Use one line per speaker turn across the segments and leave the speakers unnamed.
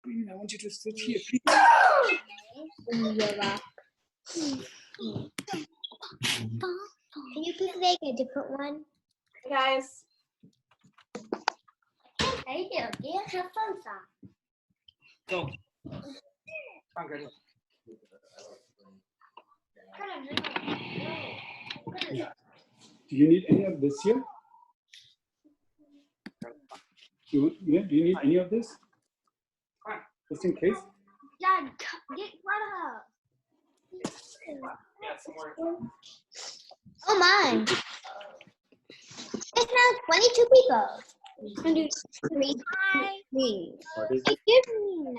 I want you to sit here, please.
Can you please make a different one?
Hey guys.
How you doing? Do you have fun, son?
Go. Come on, Greta. Do you need any of this here? Do you need any of this? Just in case?
Dad, get rid of. Oh my. It's now 22 people. 23.
What is
It gives me 19.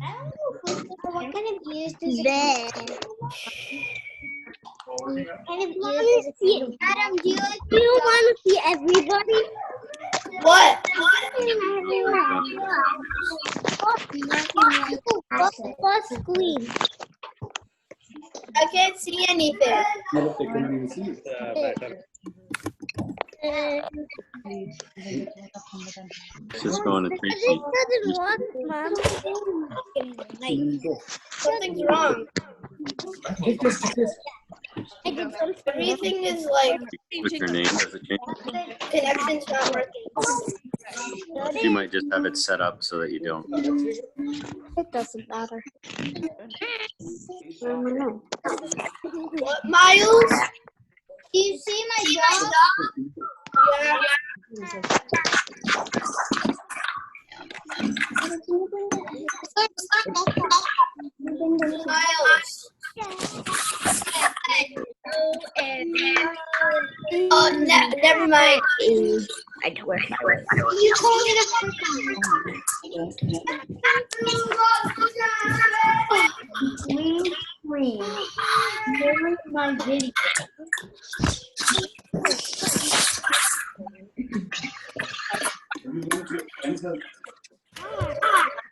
I don't know what kind of views does it have? Kind of views does it have? Adam, do you want to see everybody?
What?
What screen?
I can't see anything.
No, they cannot even see it.
Just going to
This
3G.
doesn't work, Mom.
Something's wrong.
Take this, take this.
I did something.
Everything is like
With your name, does it change?
connection's not working.
You might just have it set up so that you don't.
It doesn't matter.
What, Miles? Do you see my dog? Yeah. Miles. Oh, never mind.
I told her.
You told me to
Here's my video.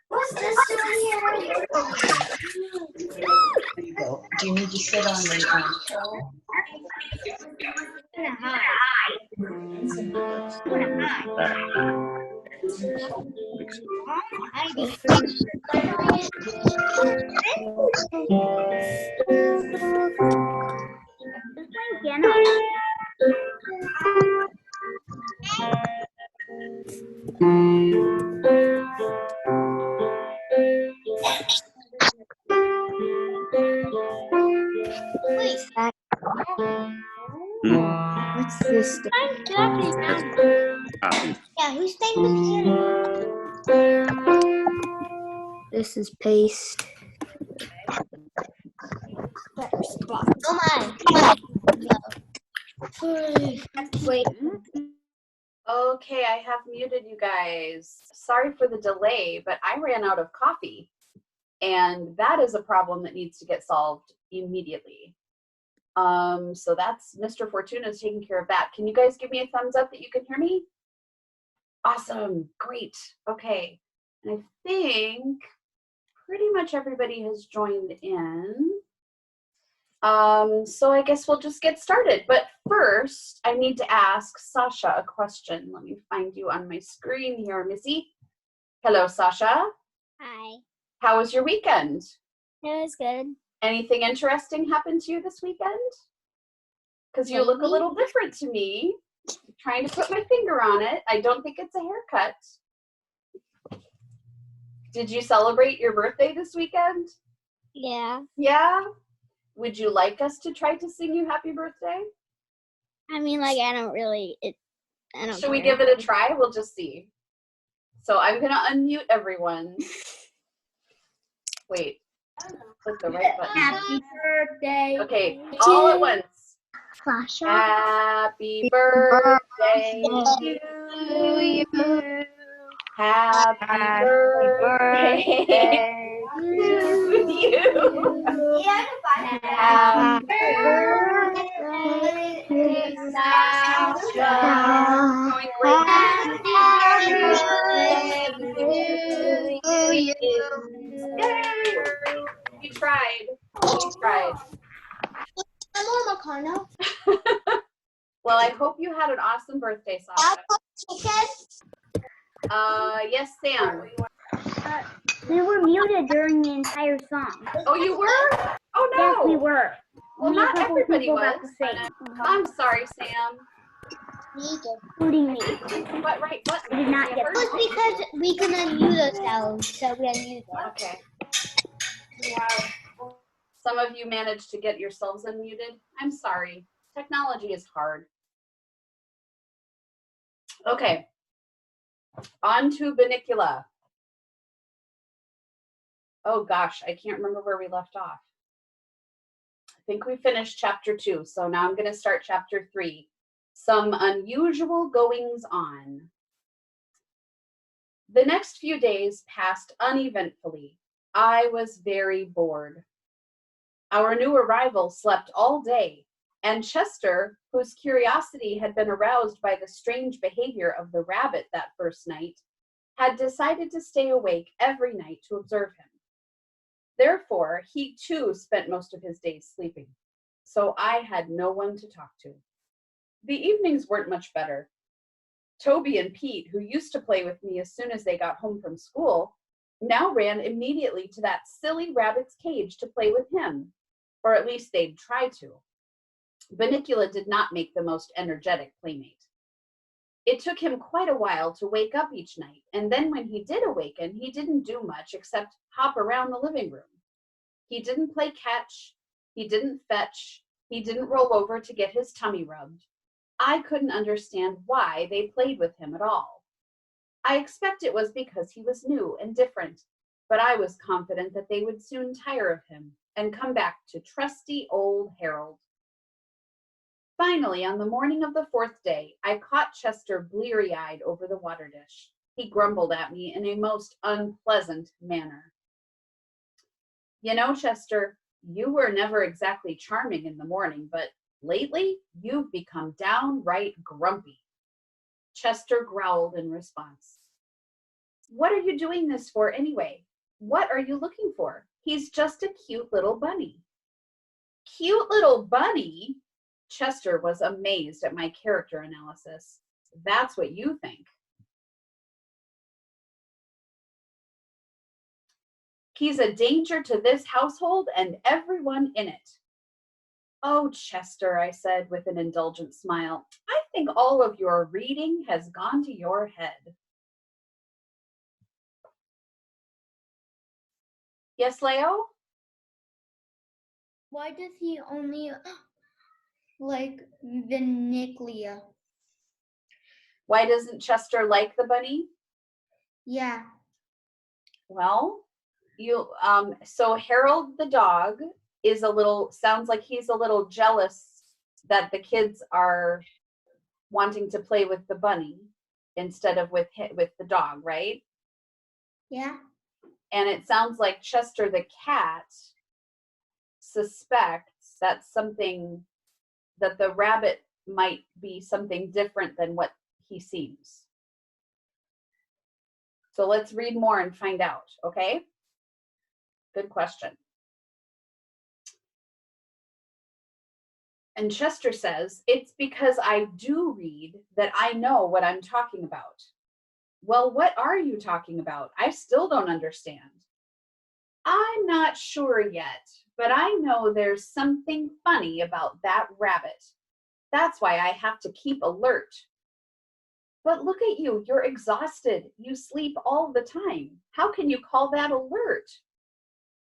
What's this doing here?
Do you need to sit on the
What's this?
Copy.
Yeah, who's playing the piano? This is paste. Oh my. Wait.
Okay, I have muted you guys. Sorry for the delay, but I ran out of coffee. And that is a problem that needs to get solved immediately. So that's Mr. Fortuna's taking care of that. Can you guys give me a thumbs up that you can hear me? Awesome, great, okay. And I think pretty much everybody has joined in. So I guess we'll just get started. But first, I need to ask Sasha a question. Let me find you on my screen here, Missy. Hello, Sasha.
Hi.
How was your weekend?
It was good.
Anything interesting happened to you this weekend? Because you look a little different to me. I'm trying to put my finger on it. I don't think it's a haircut. Did you celebrate your birthday this weekend?
Yeah.
Yeah? Would you like us to try to sing you happy birthday?
I mean, like, I don't really. I don't.
Should we give it a try? We'll just see. So I'm going to unmute everyone. Wait. Click the right button.
Happy birthday.
Okay, all at once.
Sasha.
Happy birthday to you. Happy birthday to you. Happy birthday, Sasha. Going great. Happy birthday to you. You tried. You tried. Well, I hope you had an awesome birthday, Sasha. Yes, Sam.
We were muted during the entire song.
Oh, you were? Oh no.
Yes, we were.
Well,
Only a
not
couple
everybody
people got
was.
to sing,
I'm sorry, Sam.
including me.
What right button?
I did not get
Hurt?
to
It was because we can unmute ourselves, so we unmuted.
Okay. Some of you managed to get yourselves unmuted. I'm sorry. Technology is hard. Okay. On to Bunnicula. Oh gosh, I can't remember where we left off. I think we finished chapter 2, so now I'm going to start chapter 3. Some unusual goings on. The next few days passed uneventfully. I was very bored. Our new arrival slept all day, and Chester, whose curiosity had been aroused by the strange behavior of the rabbit that first night, had decided to stay awake every night to observe him. Therefore, he too spent most of his days sleeping, so I had no one to talk to. The evenings weren't much better. Toby and Pete, who used to play with me as soon as they got home from school, now ran immediately to that silly rabbit's cage to play with him, or at least they'd try to. Bunnicula did not make the most energetic playmate. It took him quite a while to wake up each night, and then when he did awaken, he didn't do much except hop around the living room. He didn't play catch, he didn't fetch, he didn't roll over to get his tummy rubbed. I couldn't understand why they played with him at all. I expect it was because he was new and different, but I was confident that they would soon tire of him and come back to trusty old Harold. Finally, on the morning of the 4th day, I caught Chester bleary-eyed over the water dish. He grumbled at me in a most unpleasant manner. You know, Chester, you were never exactly charming in the morning, but lately you've become downright grumpy. Chester growled in response. What are you doing this for anyway? What are you looking for? He's just a cute little bunny. Cute little bunny? Chester was amazed at my character analysis. That's what you think. He's a danger to this household and everyone in it. Oh, Chester, I said with an indulgent smile, I think all of your reading has gone to your head. Yes, Leo?
Why does he only like Vinniclia?
Why doesn't Chester like the bunny?
Yeah.
Well, so Harold the dog is sounds like he's a little jealous that the kids are wanting to play with the bunny instead of with the dog, right?
Yeah.
And it sounds like Chester the cat suspects that the rabbit might be something different than what he seems. So let's read more and find out, okay? Good question. And Chester says, it's because I do read that I know what I'm talking about. Well, what are you talking about? I still don't understand. I'm not sure yet, but I know there's something funny about that rabbit. That's why I have to keep alert. But look at you, you're exhausted. You sleep all the time. How can you call that alert?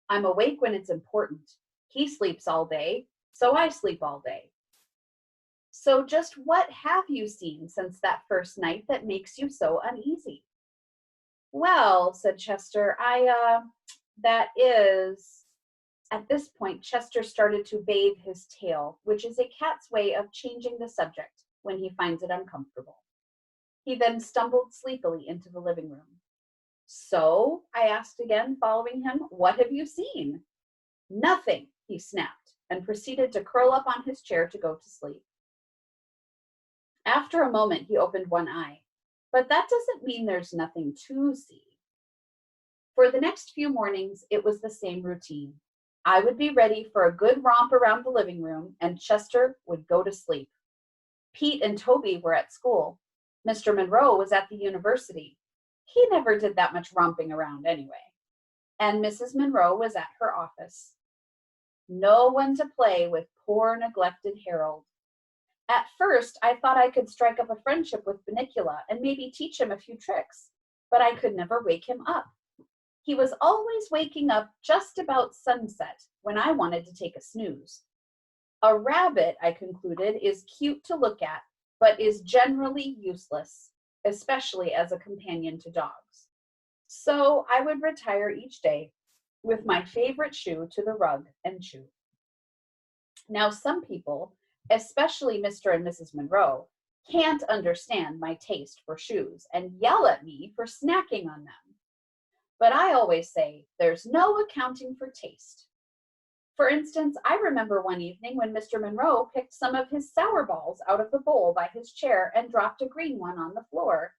I'm awake when it's important. He sleeps all day, so I sleep all day. So just what have you seen since that first night that makes you so uneasy? Well, said Chester, at this point, Chester started to bathe his tail, which is a cat's way of changing the subject when he finds it uncomfortable. He then stumbled sleepily into the living room. So, I asked again, following him, what have you seen? Nothing, he snapped, and proceeded to curl up on his chair to go to sleep. After a moment, he opened one eye, but that doesn't mean there's nothing to see. For the next few mornings, it was the same routine. I would be ready for a good romp around the living room, and Chester would go to sleep. Pete and Toby were at school. Mr. Monroe was at the university. He never did that much romping around anyway. and Mrs. Monroe was at her office. No one to play with poor neglected Harold. At first, I thought I could strike up a friendship with Bunnicula and maybe teach him a few tricks, but I could never wake him up. He was always waking up just about sunset when I wanted to take a snooze. A rabbit, I concluded, is cute to look at, but is generally useless, especially as a companion to dogs. So I would retire each day with my favorite shoe to the rug and chew. Now, some people, especially Mr. and Mrs. Monroe, can't understand my taste for shoes and yell at me for snacking on them. But I always say, there's no accounting for taste. For instance, I remember one evening when Mr. Monroe picked some of his sour balls out of the bowl by his chair and dropped a green one on the floor.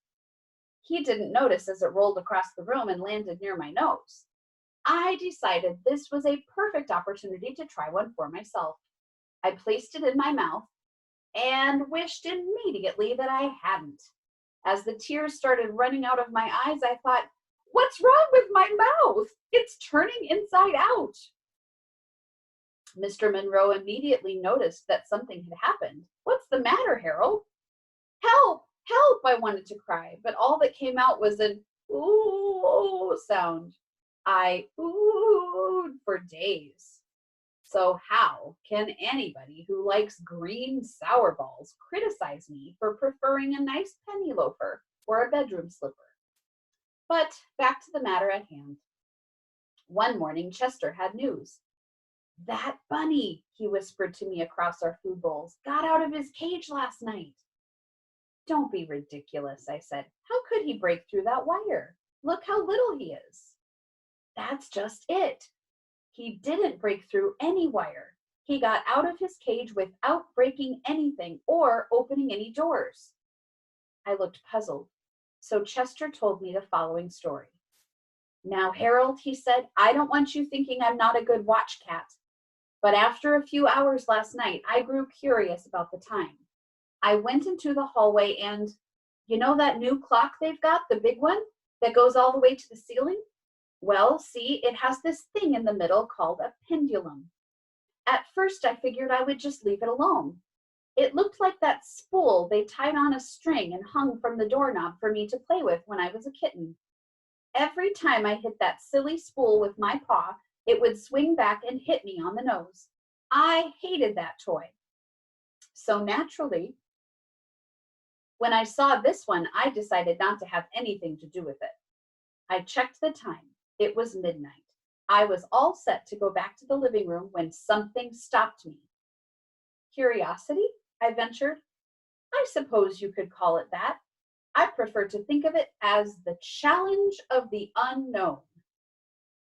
He didn't notice as it rolled across the room and landed near my nose. I decided this was a perfect opportunity to try one for myself. I placed it in my mouth and wished immediately that I hadn't. As the tears started running out of my eyes, I thought, what's wrong with my mouth? It's turning inside out. Mr. Monroe immediately noticed that something had happened. What's the matter, Harold? Help! Help! I wanted to cry, but all that came out was an ooh sound. I oohed for days. So how can anybody who likes green sour balls criticize me for preferring a nice penny loafer or a bedroom slipper? But back to the matter at hand. One morning, Chester had news. That bunny, he whispered to me across our food bowls, got out of his cage last night. Don't be ridiculous, I said. How could he break through that wire? Look how little he is. That's just it. He didn't break through any wire. He got out of his cage without breaking anything or opening any doors. I looked puzzled, so Chester told me the following story. Now, Harold, he said, I don't want you thinking I'm not a good watch cat. But after a few hours last night, I grew curious about the time. I went into the hallway and, you know that new clock they've got, the big one, that goes all the way to the ceiling? Well, see, it has this thing in the middle called a pendulum. At first, I figured I would just leave it alone. It looked like that spool they tied on a string and hung from the doorknob for me to play with when I was a kitten. Every time I hit that silly spool with my paw, it would swing back and hit me on the nose. I hated that toy. So naturally, when I saw this one, I decided not to have anything to do with it. I checked the time. It was midnight. I was all set to go back to the living room when something stopped me. Curiosity, I ventured. I suppose you could call it that. I prefer to think of it as the challenge of the unknown.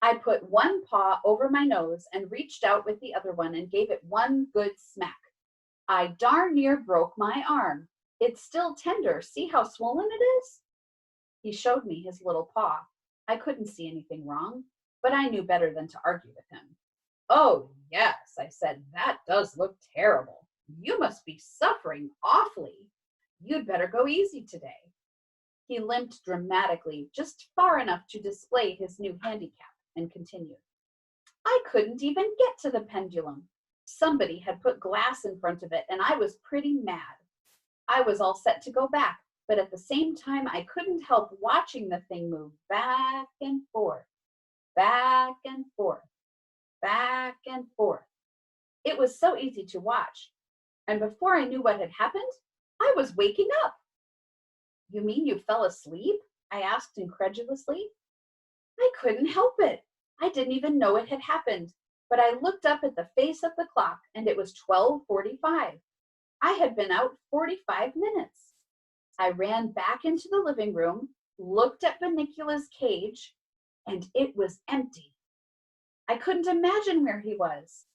I put one paw over my nose and reached out with the other one and gave it one good smack. I darn near broke my arm. It's still tender. See how swollen it is? He showed me his little paw. I couldn't see anything wrong, but I knew better than to argue with him. Oh, yes, I said, that does look terrible. You must be suffering awfully. You'd better go easy today. He limped dramatically, just far enough to display his new handicap, and continued. I couldn't even get to the pendulum. Somebody had put glass in front of it, and I was pretty mad. I was all set to go back, but at the same time, I couldn't help watching the thing move back and forth, back and forth, back and forth. It was so easy to watch, and before I knew what had happened, I was waking up. You mean you fell asleep? I asked incredulously. I couldn't help it. I didn't even know it had happened, but I looked up at the face of the clock, and it was 12:45. I had been out 45 minutes. I ran back into the living room, looked at Bunnicula's cage, and it was empty. I couldn't imagine where he was.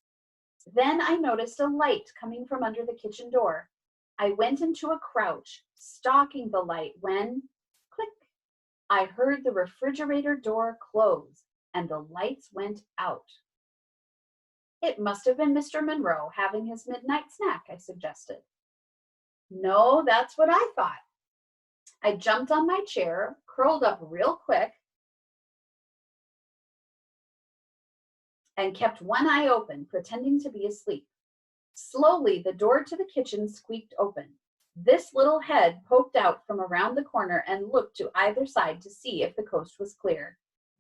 Then I noticed a light coming from under the kitchen door. I went into a crouch, stalking the light when, click, I heard the refrigerator door close and the lights went out. It must have been Mr. Monroe having his midnight snack, I suggested. No, that's what I thought. I jumped on my chair, curled up real quick, and kept one eye open, pretending to be asleep. Slowly, the door to the kitchen squeaked open. This little head poked out from around the corner and looked to either side to see if the coast was clear.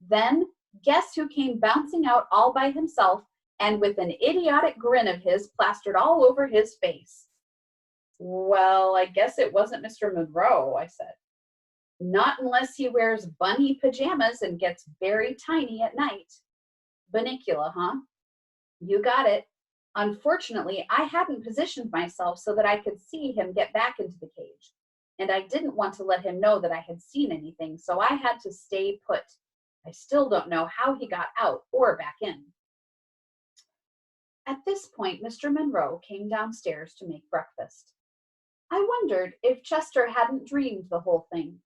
Then, guess who came bouncing out all by himself and with an idiotic grin of his plastered all over his face? Well, I guess it wasn't Mr. Monroe, I said. Not unless he wears bunny pajamas and gets very tiny at night. Bunnicula, huh? You got it. Unfortunately, I hadn't positioned myself so that I could see him get back into the cage, and I didn't want to let him know that I had seen anything, so I had to stay put. I still don't know how he got out or back in. At this point, Mr. Monroe came downstairs to make breakfast. I wondered if Chester hadn't dreamed the whole thing.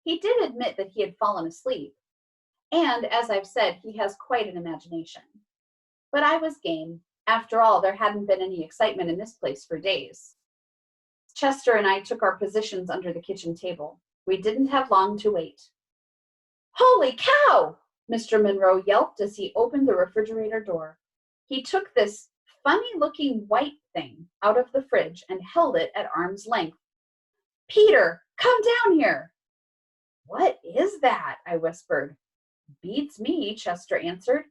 He did admit that he had fallen asleep, and as I've said, he has quite an imagination. But I was game. After all, there hadn't been any excitement in this place for days. Chester and I took our positions under the kitchen table. We didn't have long to wait. Holy cow! Mr. Monroe yelped as he opened the refrigerator door. He took this funny-looking white thing out of the fridge and held it at arm's length. Peter, come down here! What is that? I whispered. Beats me, Chester answered.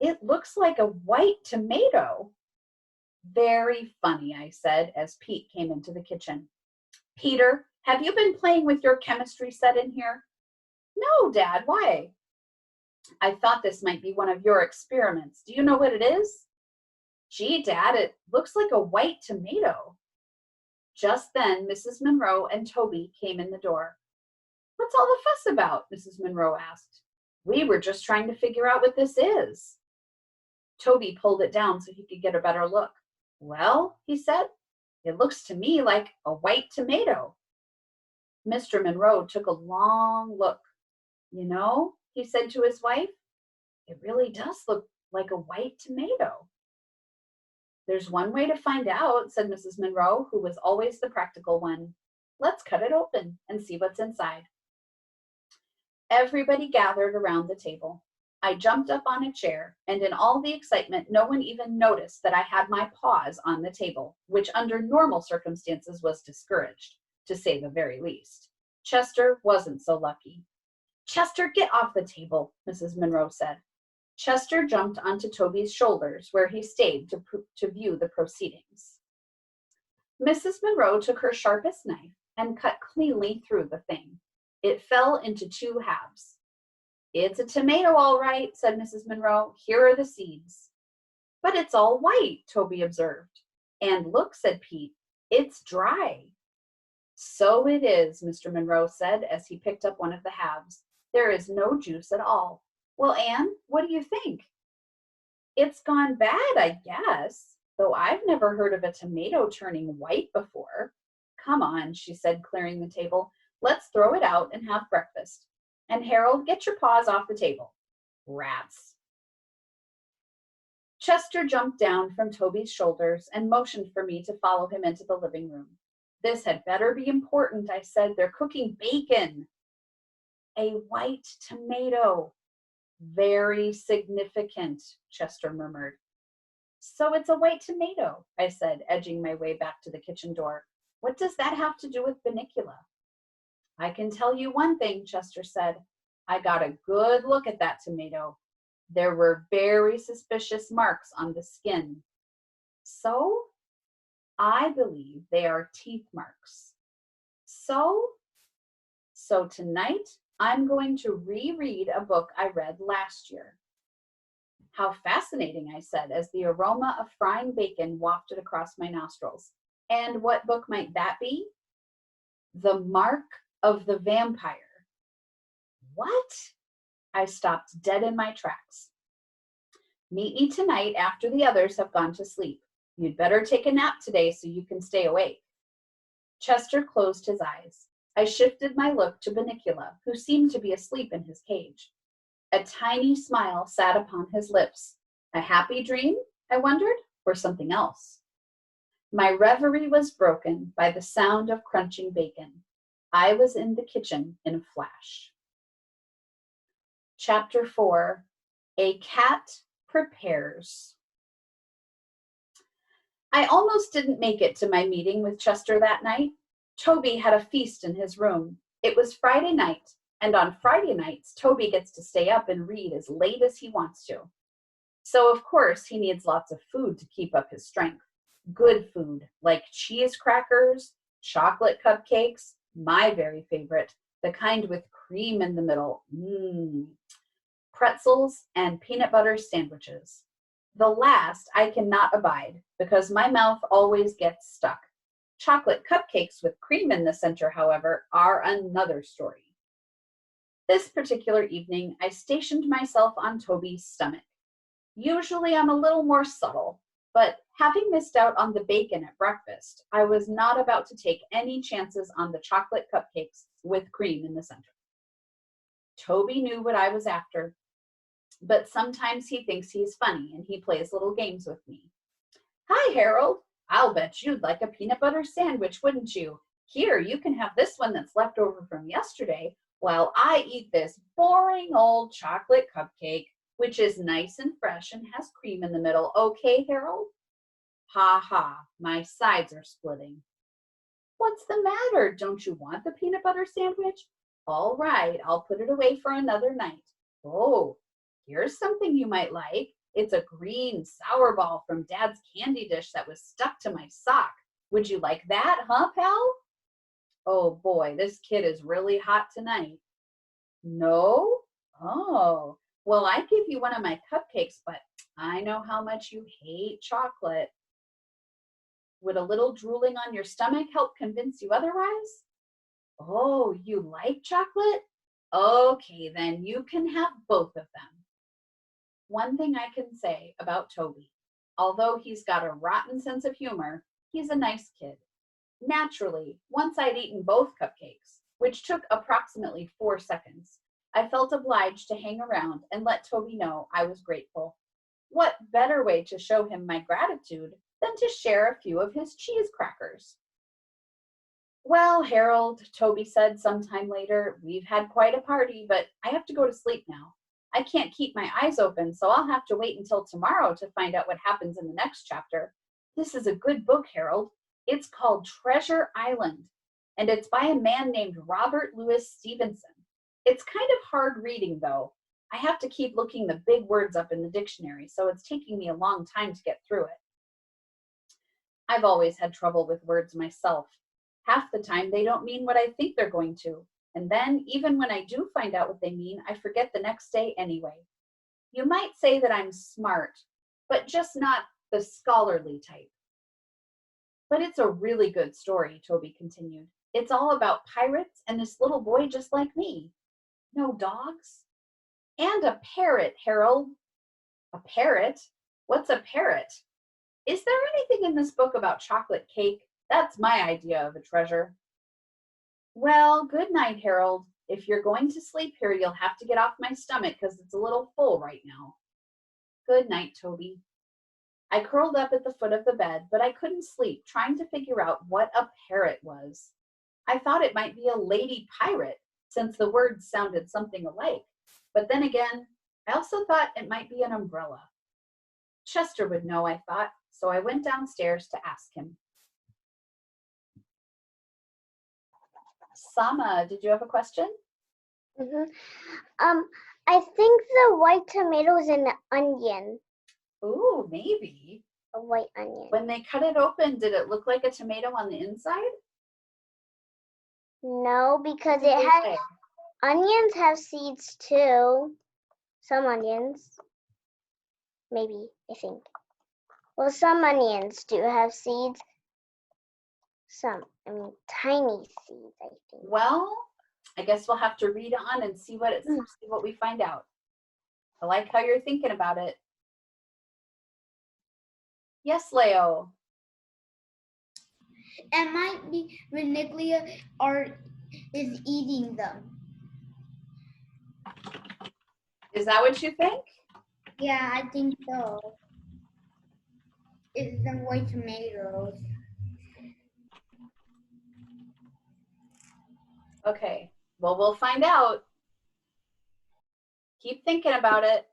It looks like a white tomato. Very funny, I said as Pete came into the kitchen. Peter, have you been playing with your chemistry set in here? No, Dad, why? I thought this might be one of your experiments. Do you know what it is? Gee, Dad, it looks like a white tomato. Just then, Mrs. Monroe and Toby came in the door. What's all the fuss about? Mrs. Monroe asked. We were just trying to figure out what this is. Toby pulled it down so he could get a better look. Well, he said, it looks to me like a white tomato. Mr. Monroe took a long look. You know, he said to his wife, it really does look like a white tomato. There's one way to find out, said Mrs. Monroe, who was always the practical one. Let's cut it open and see what's inside. Everybody gathered around the table. I jumped up on a chair, and in all the excitement, no one even noticed that I had my paws on the table, which under normal circumstances was discouraged, to say the very least. Chester wasn't so lucky. Chester, get off the table, Mrs. Monroe said. Chester jumped onto Toby's shoulders, where he stayed to view the proceedings. Mrs. Monroe took her sharpest knife and cut cleanly through the thing. It fell into two halves. It's a tomato, all right, said Mrs. Monroe. Here are the seeds. But it's all white, Toby observed. And look, said Pete, it's dry. So it is, Mr. Monroe said as he picked up one of the halves. There is no juice at all. Well, Anne, what do you think? It's gone bad, I guess, though I've never heard of a tomato turning white before. Come on, she said, clearing the table. Let's throw it out and have breakfast. And Harold, get your paws off the table. Rats. Chester jumped down from Toby's shoulders and motioned for me to follow him into the living room. This had better be important, I said. They're cooking bacon. A white tomato. Very significant, Chester murmured. So it's a white tomato, I said, edging my way back to the kitchen door. What does that have to do with Bunnicula? I can tell you one thing, Chester said. I got a good look at that tomato. There were very suspicious marks on the skin. So, I believe they are teeth marks. So tonight, I'm going to reread a book I read last year. How fascinating, I said, as the aroma of frying bacon wafted across my nostrils. And what book might that be? The Mark of the Vampire. What? I stopped dead in my tracks. Meet me tonight after the others have gone to sleep. You'd better take a nap today so you can stay awake. Chester closed his eyes. I shifted my look to Bunnicula, who seemed to be asleep in his cage. A tiny smile sat upon his lips. A happy dream, I wondered, or something else? My reverie was broken by the sound of crunching bacon. I was in the kitchen in a flash. Chapter 4, A Cat prepares. I almost didn't make it to my meeting with Chester that night. Toby had a feast in his room. It was Friday night, and on Friday nights, Toby gets to stay up and read as late as he wants to. So, of course, he needs lots of food to keep up his strength. Good food, like cheese crackers, chocolate cupcakes, my very favorite, the kind with cream in the middle, pretzels, and peanut butter sandwiches. The last I cannot abide because my mouth always gets stuck. Chocolate cupcakes with cream in the center, however, are another story. This particular evening, I stationed myself on Toby's stomach. Usually I'm a little more subtle, but having missed out on the bacon at breakfast, I was not about to take any chances on the chocolate cupcakes with cream in the center. Toby knew what I was after, but sometimes he thinks he's funny and he plays little games with me. Hi, Harold. I'll bet you'd like a peanut butter sandwich, wouldn't you? Here, you can have this one that's left over from yesterday while I eat this boring old chocolate cupcake, which is nice and fresh and has cream in the middle. Okay, Harold? Ha ha, my sides are splitting. What's the matter? Don't you want the peanut butter sandwich? All right, I'll put it away for another night. Oh, here's something you might like. It's a green sour ball from Dad's candy dish that was stuck to my sock. Would you like that, huh, pal? Oh boy, this kid is really hot tonight. No? Oh, well, I'd give you one of my cupcakes, but I know how much you hate chocolate. Would a little drooling on your stomach help convince you otherwise? Oh, you like chocolate? Okay, then you can have both of them. One thing I can say about Toby, although he's got a rotten sense of humor, he's a nice kid. Naturally, once I'd eaten both cupcakes, which took approximately 4 seconds, I felt obliged to hang around and let Toby know I was grateful. What better way to show him my gratitude than to share a few of his cheese crackers? Well, Harold, Toby said sometime later, we've had quite a party, but I have to go to sleep now. I can't keep my eyes open, so I'll have to wait until tomorrow to find out what happens in the next chapter. This is a good book, Harold. It's called Treasure Island, and it's by a man named Robert Louis Stevenson. It's kind of hard reading, though. I have to keep looking the big words up in the dictionary, so it's taking me a long time to get through it. I've always had trouble with words myself. Half the time, they don't mean what I think they're going to. And then, even when I do find out what they mean, I forget the next day anyway. You might say that I'm smart, but just not the scholarly type. But it's a really good story, Toby continued. It's all about pirates and this little boy just like me. No dogs? And a parrot, Harold. A parrot? What's a parrot? Is there anything in this book about chocolate cake? That's my idea of a treasure. Well, good night, Harold. If you're going to sleep here, you'll have to get off my stomach because it's a little full right now. Good night, Toby. I curled up at the foot of the bed, but I couldn't sleep, trying to figure out what a parrot was. I thought it might be a lady pirate, since the words sounded something alike. But then again, I also thought it might be an umbrella. Chester would know, I thought, so I went downstairs to ask him. Sama, did you have a question?
I think the white tomato is an onion.
Ooh, maybe.
A white onion.
When they cut it open, did it look like a tomato on the inside?
No, because it has onions have seeds too. Some onions. Maybe, I think. Well, some onions do have seeds. Tiny seeds, I think.
Well, I guess we'll have to read on and see what we find out. I like how you're thinking about it. Yes, Leo.
It might be Reniglia is eating them.
Is that what you think?
Yeah, I think so. It's the white tomatoes.
Okay, well, we'll find out. Keep thinking about it.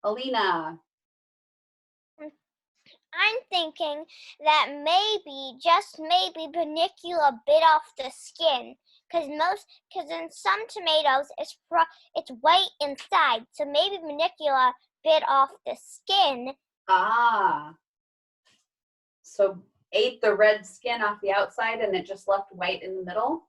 Alina.
I'm thinking that maybe, just maybe, Bunnicula bit off the skin. Because in some tomatoes, it's white inside. So maybe Bunnicula bit off the skin.
Ah. So ate the red skin off the outside and it just left white in the middle?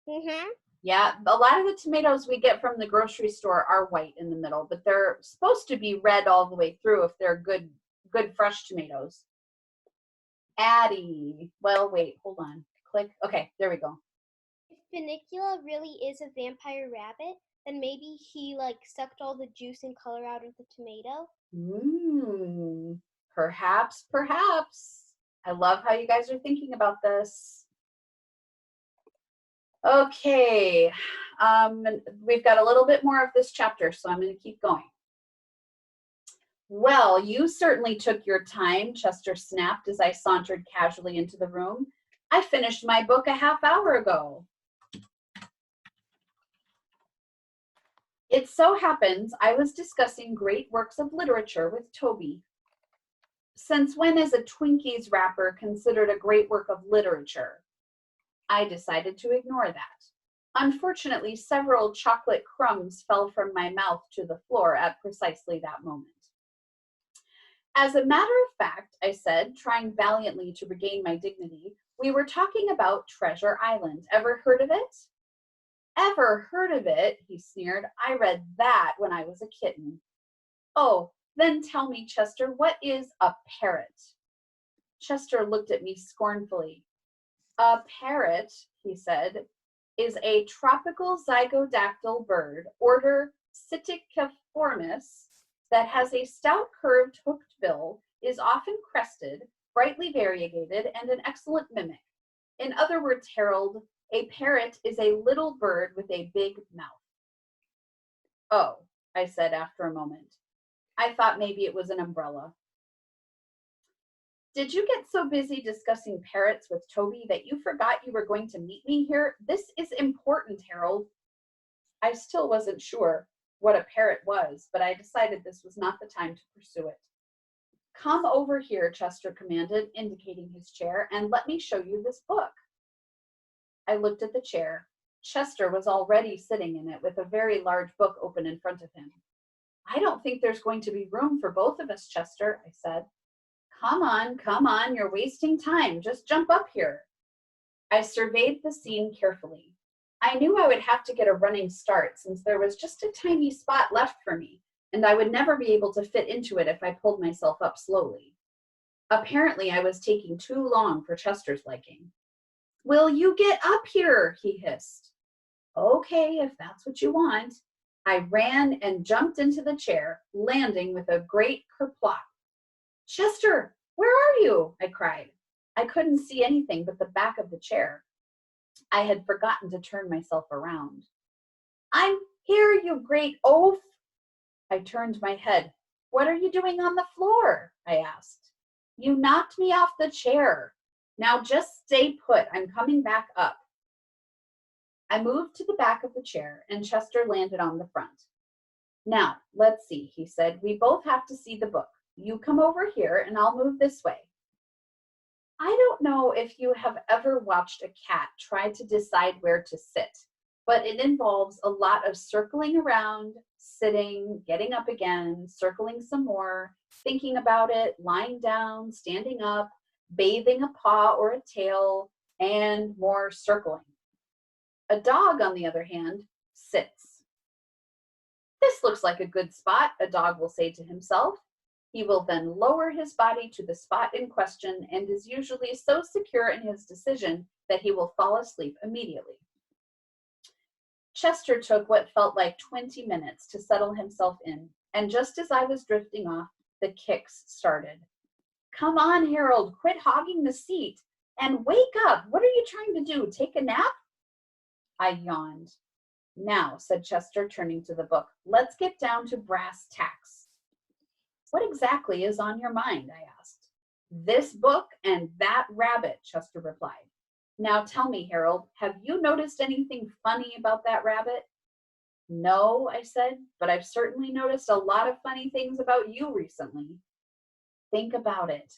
Mm-hmm.
Yeah, a lot of the tomatoes we get from the grocery store are white in the middle, but they're supposed to be red all the way through if they're good fresh tomatoes. Addie. Well, wait, hold on. Click. Okay, there we go.
If Bunnicula really is a vampire rabbit, then maybe he sucked all the juice and color out of the tomato.
Perhaps. I love how you guys are thinking about this. Okay, we've got a little bit more of this chapter, so I'm going to keep going. Well, you certainly took your time, Chester snapped as I sauntered casually into the room. I finished my book a half hour ago. It so happens I was discussing great works of literature with Toby. Since when is a Twinkies wrapper considered a great work of literature? I decided to ignore that. Unfortunately, several chocolate crumbs fell from my mouth to the floor at precisely that moment. As a matter of fact, I said, trying valiantly to regain my dignity, we were talking about Treasure Island. Ever heard of it? Ever heard of it? He sneered. I read that when I was a kitten. Oh, then tell me, Chester, what is a parrot? Chester looked at me scornfully. A parrot, he said, is a tropical zygodactyl bird, order Psittaciformis, that has a stout curved hooked bill, is often crested, brightly variegated, and an excellent mimic. In other words, Harold, a parrot is a little bird with a big mouth. Oh, I said after a moment. I thought maybe it was an umbrella. Did you get so busy discussing parrots with Toby that you forgot you were going to meet me here? This is important, Harold. I still wasn't sure what a parrot was, but I decided this was not the time to pursue it. Come over here, Chester commanded, indicating his chair, and let me show you this book. I looked at the chair. Chester was already sitting in it with a very large book open in front of him. I don't think there's going to be room for both of us, Chester, I said. Come on, you're wasting time. Just jump up here. I surveyed the scene carefully. I knew I would have to get a running start since there was just a tiny spot left for me, and I would never be able to fit into it if I pulled myself up slowly. Apparently, I was taking too long for Chester's liking. Will you get up here? He hissed. Okay, if that's what you want. I ran and jumped into the chair, landing with a great kerplop. Chester, where are you? I cried. I couldn't see anything but the back of the chair. I had forgotten to turn myself around. I'm here, you great oaf! I turned my head. What are you doing on the floor? I asked. You knocked me off the chair. Now just stay put. I'm coming back up. I moved to the back of the chair, and Chester landed on the front. Now, let's see, he said. We both have to see the book. You come over here, and I'll move this way. I don't know if you have ever watched a cat try to decide where to sit, but it involves a lot of circling around, sitting, getting up again, circling some more, thinking about it, lying down, standing up, bathing a paw or a tail, and more circling. A dog, on the other hand, sits. This looks like a good spot, a dog will say to himself. He will then lower his body to the spot in question and is usually so secure in his decision that he will fall asleep immediately. Chester took what felt like 20 minutes to settle himself in, and just as I was drifting off, the kicks started. Come on, Harold, quit hogging the seat and wake up. What are you trying to do? Take a nap? I yawned. Now, said Chester, turning to the book, let's get down to brass tacks. What exactly is on your mind? I asked. This book and that rabbit, Chester replied. Now tell me, Harold, have you noticed anything funny about that rabbit? No, I said, but I've certainly noticed a lot of funny things about you recently. Think about it.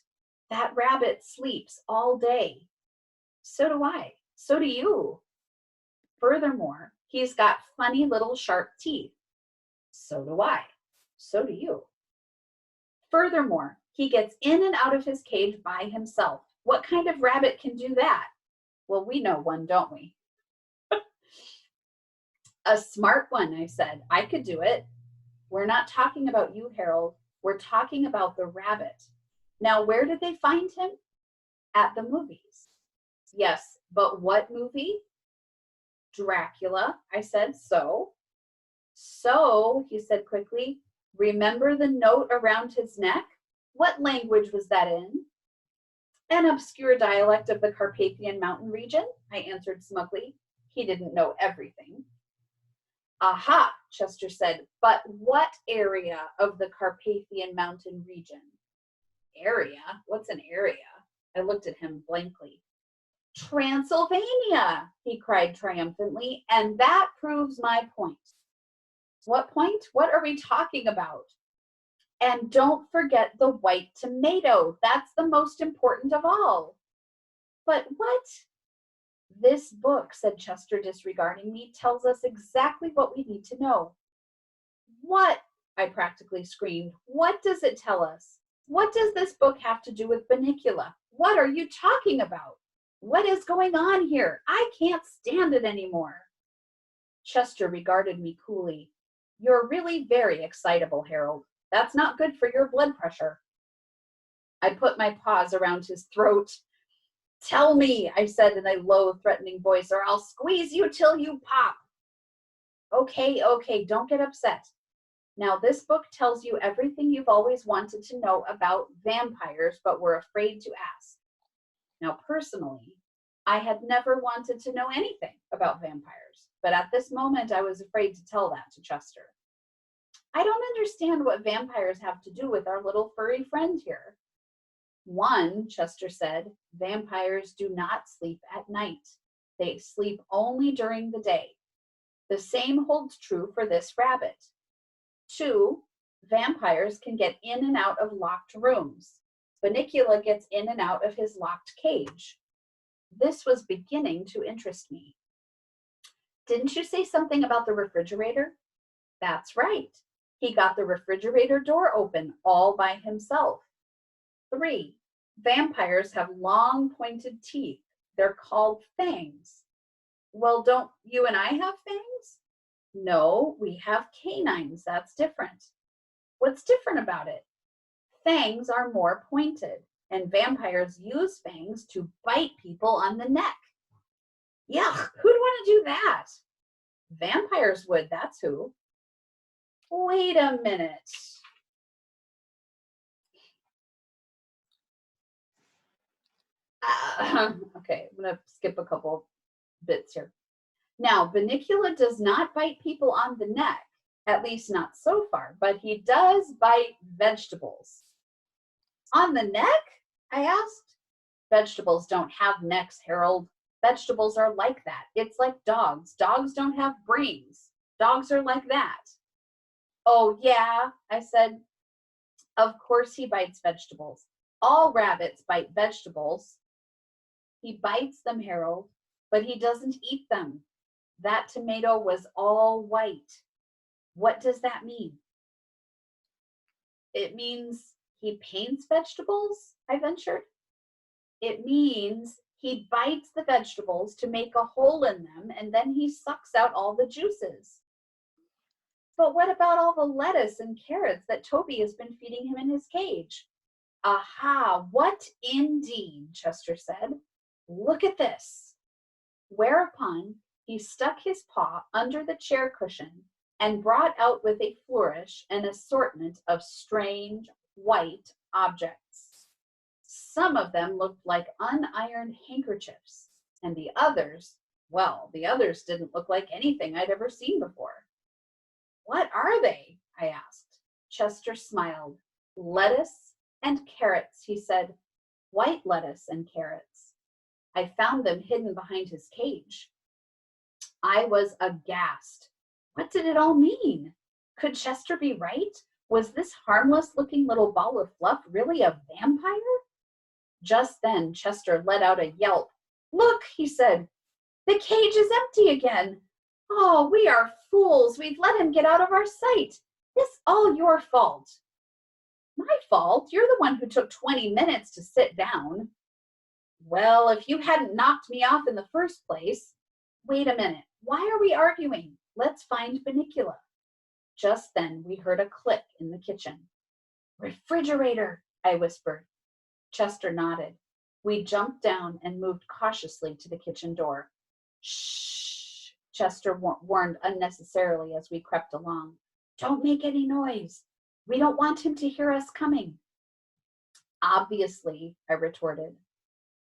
That rabbit sleeps all day. So do I. So do you. Furthermore, he's got funny little sharp teeth. So do I. So do you. Furthermore, he gets in and out of his cage by himself. What kind of rabbit can do that? Well, we know one, don't we? A smart one, I said. I could do it. We're not talking about you, Harold. We're talking about the rabbit. Now, where did they find him? At the movies. Yes, but what movie? Dracula, I said. So, he said quickly, remember the note around his neck? What language was that in? An obscure dialect of the Carpathian Mountain region, I answered smugly. He didn't know everything. Aha, Chester said, but what area of the Carpathian Mountain region? Area? What's an area? I looked at him blankly. Transylvania, he cried triumphantly, and that proves my point. What point? What are we talking about? And don't forget the white tomato. That's the most important of all. But what? This book, said Chester, disregarding me, tells us exactly what we need to know. What? I practically screamed. What does it tell us? What does this book have to do with Bunnicula? What are you talking about? What is going on here? I can't stand it anymore. Chester regarded me coolly. You're really very excitable, Harold. That's not good for your blood pressure. I put my paws around his throat. Tell me, I said in a low, threatening voice, or I'll squeeze you till you pop. Okay, don't get upset. Now, this book tells you everything you've always wanted to know about vampires, but were afraid to ask. Now, personally, I had never wanted to know anything about vampires, but at this moment, I was afraid to tell that to Chester. I don't understand what vampires have to do with our little furry friend here. One, Chester said, vampires do not sleep at night. They sleep only during the day. The same holds true for this rabbit. Two, vampires can get in and out of locked rooms. Bunnicula gets in and out of his locked cage. This was beginning to interest me. Didn't you say something about the refrigerator? That's right. He got the refrigerator door open all by himself. 3, vampires have long pointed teeth. They're called fangs. Well, don't you and I have fangs? No, we have canines. That's different. What's different about it? Fangs are more pointed, and vampires use fangs to bite people on the neck. Yuck, who'd want to do that? Vampires would, that's who. Wait a minute. Okay, I'm going to skip a couple bits here. Now, Bunnicula does not bite people on the neck, at least not so far, but he does bite vegetables. On the neck? I asked. Vegetables don't have necks, Harold. Vegetables are like that. It's like dogs. Dogs don't have brains. Dogs are like that. Oh, yeah, I said. Of course he bites vegetables. All rabbits bite vegetables. He bites them, Harold, but he doesn't eat them. That tomato was all white. What does that mean? It means he paints vegetables, I ventured. It means he bites the vegetables to make a hole in them, and then he sucks out all the juices. But what about all the lettuce and carrots that Toby has been feeding him in his cage? Aha, what indeed, Chester said. Look at this. Whereupon he stuck his paw under the chair cushion and brought out with a flourish an assortment of strange white objects. Some of them looked like unironed handkerchiefs, and the others, well, the others didn't look like anything I'd ever seen before. What are they? I asked. Chester smiled. Lettuce and carrots, he said. White lettuce and carrots. I found them hidden behind his cage. I was aghast. What did it all mean? Could Chester be right? Was this harmless-looking little ball of fluff really a vampire? Just then, Chester let out a yelp. Look, he said, the cage is empty again. Oh, we are fools. We've let him get out of our sight. It's all your fault. My fault? You're the one who took 20 minutes to sit down. Well, if you hadn't knocked me off in the first place. Wait a minute. Why are we arguing? Let's find Bunnicula. Just then, we heard a click in the kitchen. Refrigerator, I whispered. Chester nodded. We jumped down and moved cautiously to the kitchen door. Shh, Chester warned unnecessarily as we crept along. Don't make any noise. We don't want him to hear us coming. Obviously, I retorted.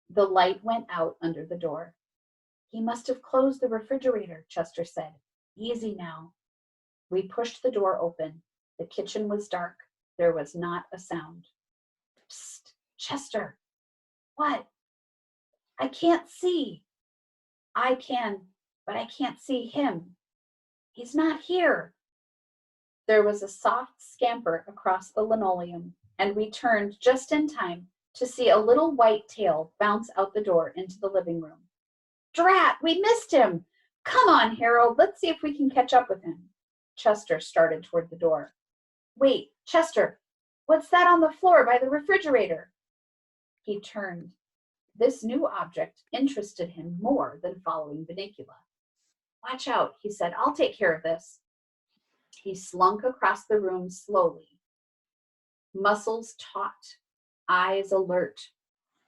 The light went out under the door. He must have closed the refrigerator, Chester said. Easy now. We pushed the door open. The kitchen was dark. There was not a sound. Psst, Chester. What? I can't see. I can, but I can't see him. He's not here. There was a soft scamper across the linoleum, and we turned just in time to see a little white tail bounce out the door into the living room. Drat, we missed him. Come on, Harold, let's see if we can catch up with him. Chester started toward the door. Wait, Chester, what's that on the floor by the refrigerator? He turned. This new object interested him more than following Bunnicula. Watch out, he said. I'll take care of this. He slunk across the room slowly, muscles taut, eyes alert.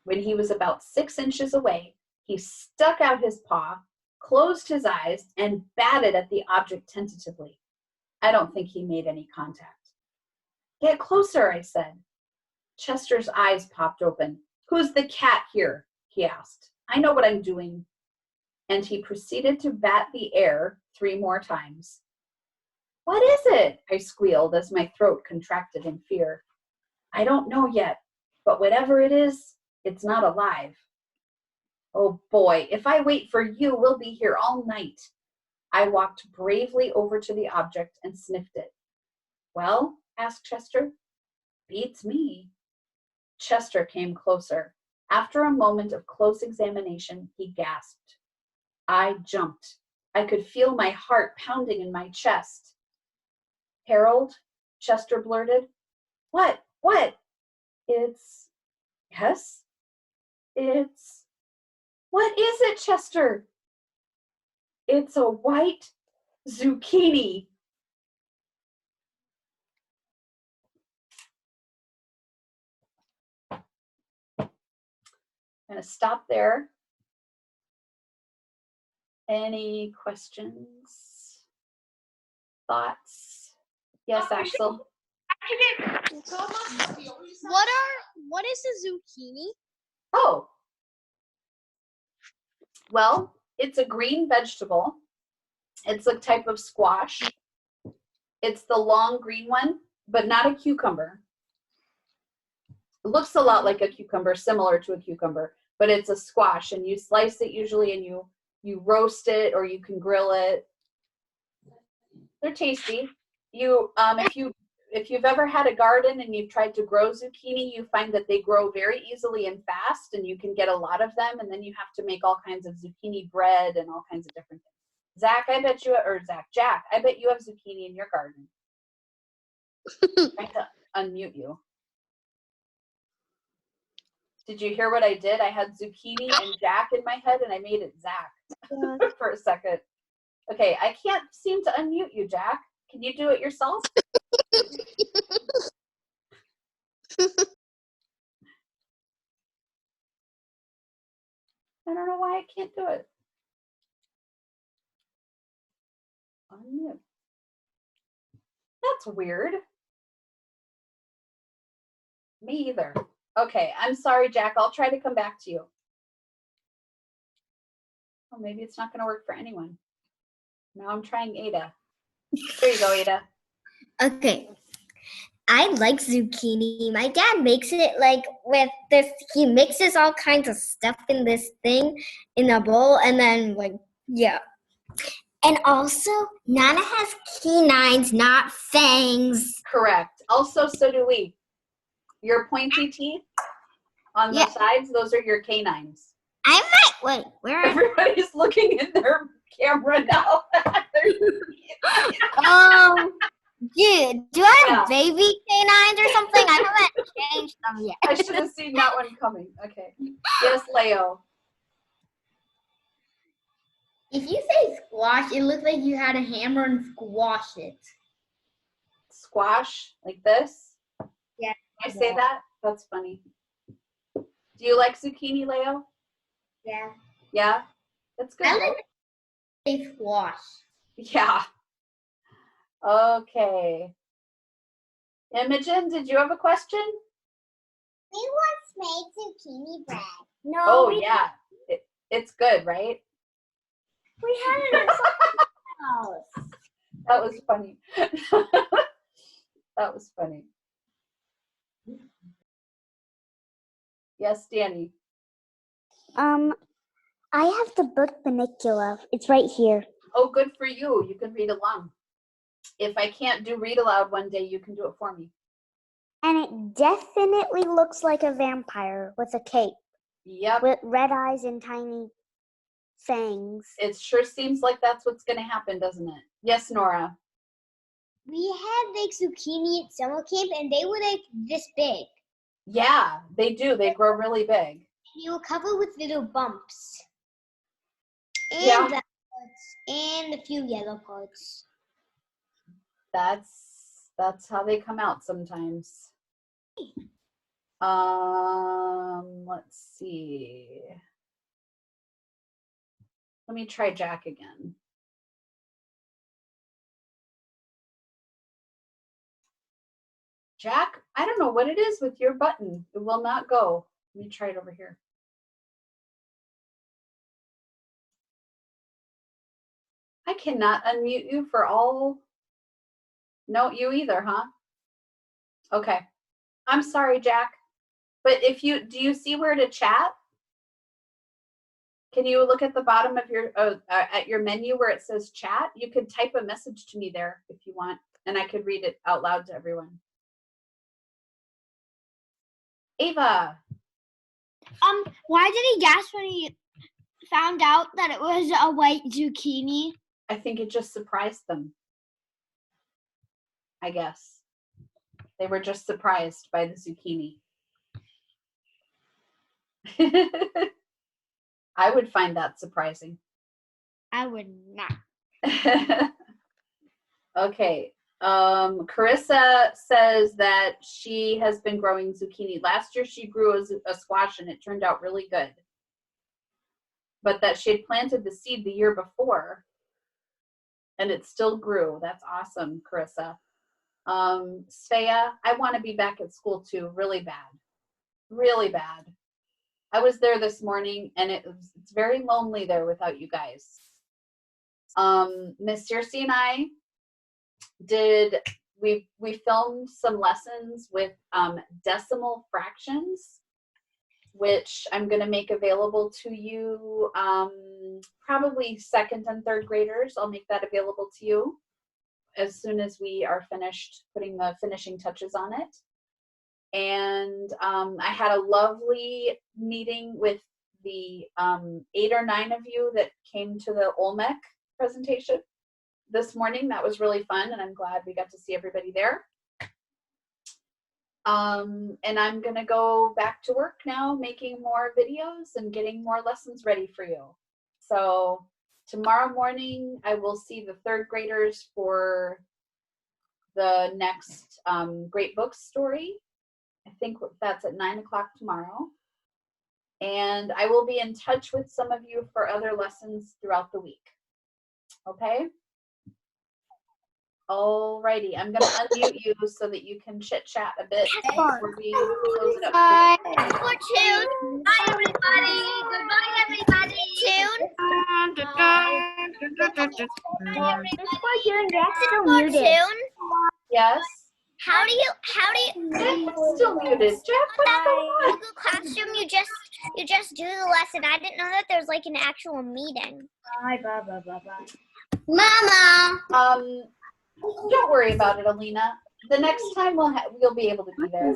When he was about 6 inches away, he stuck out his paw, closed his eyes, and batted at the object tentatively. I don't think he made any contact. Get closer, I said. Chester's eyes popped open. Who's the cat here? He asked. I know what I'm doing. And he proceeded to bat the air 3 more times. What is it? I squealed as my throat contracted in fear. I don't know yet, but whatever it is, it's not alive. Oh boy, if I wait for you, we'll be here all night. I walked bravely over to the object and sniffed it. Well, asked Chester. Beats me. Chester came closer. After a moment of close examination, he gasped. I jumped. I could feel my heart pounding in my chest. Harold, Chester blurted. What? Yes? What is it, Chester? It's a white zucchini. I'm going to stop there. Any questions? Thoughts? Yes, Axel?
What is a zucchini?
Oh. Well, it's a green vegetable. It's a type of squash. It's the long green one, but not a cucumber. It looks a lot like a cucumber, similar to a cucumber, but it's a squash, and you slice it usually, and you roast it, or you can grill it. They're tasty. If you've ever had a garden and you've tried to grow zucchini, you find that they grow very easily and fast, and you can get a lot of them, and then you have to make all kinds of zucchini bread and all kinds of different things. Jack, I bet you have zucchini in your garden. I'm trying to unmute you. Did you hear what I did? I had zucchini and Jack in my head, and I made it Zach for a second. Okay, I can't seem to unmute you, Jack. Can you do it yourself? I don't know why I can't do it. Unmute. That's weird. Me either. Okay, I'm sorry, Jack. I'll try to come back to you. Oh, maybe it's not going to work for anyone. Now I'm trying Ada. There you go, Ada.
Okay. I like zucchini. My dad makes it like with this, he mixes all kinds of stuff in this thing in a bowl, and then like, yeah. And also, Nana has canines, not fangs.
Correct. Also, so do we. Your pointy teeth on the
Yeah.
sides, those are your canines.
I might, wait, where are
Everybody's looking in their camera now.
Dude, do I have baby canines or something? I haven't changed them yet.
I should have seen that one coming. Okay. Yes, Leo.
If you say squash, it looks like you had a hammer and squash it.
Squash, like this?
Yeah.
I say that? That's funny. Do you like zucchini, Leo?
Yeah.
Yeah? That's good.
I
right?
like say squash.
Yeah. Okay. Imogen, did you have a question?
We once made zucchini bread.
No,
Oh,
we,
yeah. It's good, right?
we had it in someone's house.
That was funny. That was funny. Yes, Danny.
I have the book Bunnicula. It's right here.
Oh, good for you. You can read along. If I can't do read aloud one day, you can do it for me.
And it definitely looks like a vampire with a cape,
Yep.
with red eyes and tiny fangs.
It sure seems like that's what's going to happen, doesn't it? Yes, Nora.
We had like zucchini at summer camp and they were like this big.
Yeah, they do. They grow really big.
They were covered with little bumps. And
Yeah.
black parts and a few yellow parts.
That's how they come out sometimes. Let's see. Let me try Jack again. Jack, I don't know what it is with your button. It will not go. Let me try it over here. I cannot unmute you for all. No, you either, huh? Okay. I'm sorry, Jack. But if you, do you see where to chat? Can you look at the bottom of your, at your menu where it says chat? You could type a message to me there if you want, and I could read it out loud to everyone. Ava.
Why did he gasp when he found out that it was a white zucchini?
I think it just surprised them. I guess. They were just surprised by the zucchini. I would find that surprising.
I would not.
Okay. Carissa says that she has been growing zucchini. Last year she grew a squash and it turned out really good. But that she had planted the seed the year before and it still grew. That's awesome, Carissa. Svea, I want to be back at school too, really bad. Really bad. I was there this morning and it's very lonely there without you guys. Miss Circe and I we filmed some lessons with decimal fractions, which I'm going to make available to you probably second and third graders. I'll make that available to you as soon as we are finished putting the finishing touches on it. And I had a lovely meeting with the 8 or 9 of you that came to the Olmec presentation this morning. That was really fun, and I'm glad we got to see everybody there. And I'm gonna go back to work now, making more videos and getting more lessons ready for you. So tomorrow morning, I will see the third graders for the next Great Books story. I think that's at 9 o'clock tomorrow. And I will be in touch with some of you for other lessons throughout the week. Okay? Alrighty, I'm gonna unmute you so that you can chit chat a bit before we close it up.
Bye. For Tune. Bye, everybody. Goodbye, everybody. Tune. For Tune.
Yes?
How do you
Jeff is still muted. Jeff, what's going on?
Google Classroom you just do the lesson? I didn't know that there's like an actual meeting.
Bye, bye, bye, bye, bye.
Mama.
Don't worry about it, Alina. The next time we'll be able to be there.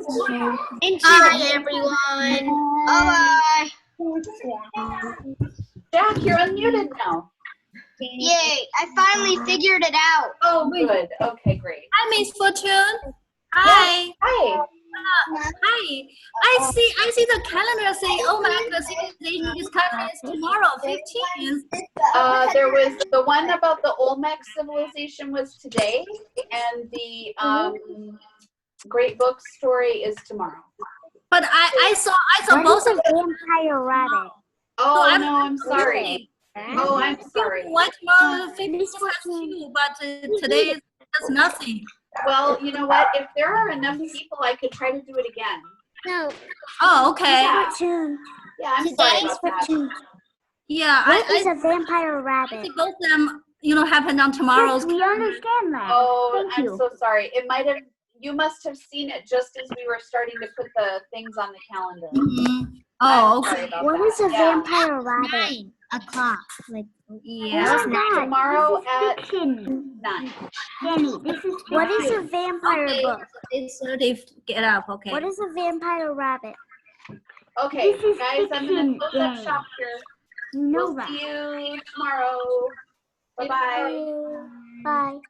Bye, everyone.
Bye.
Jack, you're unmuted now.
Yay! I finally figured it out.
Oh, good. Okay, great.
Hi, Miss Fortune. Hi.
Hi.
Hi. I see the calendar saying, oh my goodness, they discussion is tomorrow, 15th.
There was the one about the Olmec civilization was today, and the Great Book story is tomorrow.
But I saw both of them.
Vampire rabbit?
Oh, no, I'm sorry. Oh, I'm sorry.
What tomorrow, 15th has two, but today is just nothing.
Well, you know what? If there are enough people, I could try to do it again.
No.
Oh, okay.
Yeah, I'm sorry about that.
Yeah,
What is
I
a vampire rabbit?
think both of them, happened on tomorrow's.
We understand that.
Oh,
Thank
I'm
you.
so sorry. You must have seen it just as we were starting to put the things on the calendar.
Mhm. Oh,
I'm
okay.
sorry about
What
that.
is a
Yeah.
vampire rabbit?
9 o'clock. Like,
Yeah.
Tomorrow at
Fiction.
9.
Danny, this is what is a vampire
Okay.
book?
It's 30. Get up. Okay.
What is a vampire rabbit?
Okay,
This is
guys, I'm going to
fiction,
close up
Danny.
shop here.
You know
We'll
that.
see you tomorrow. Bye-bye.
Bye.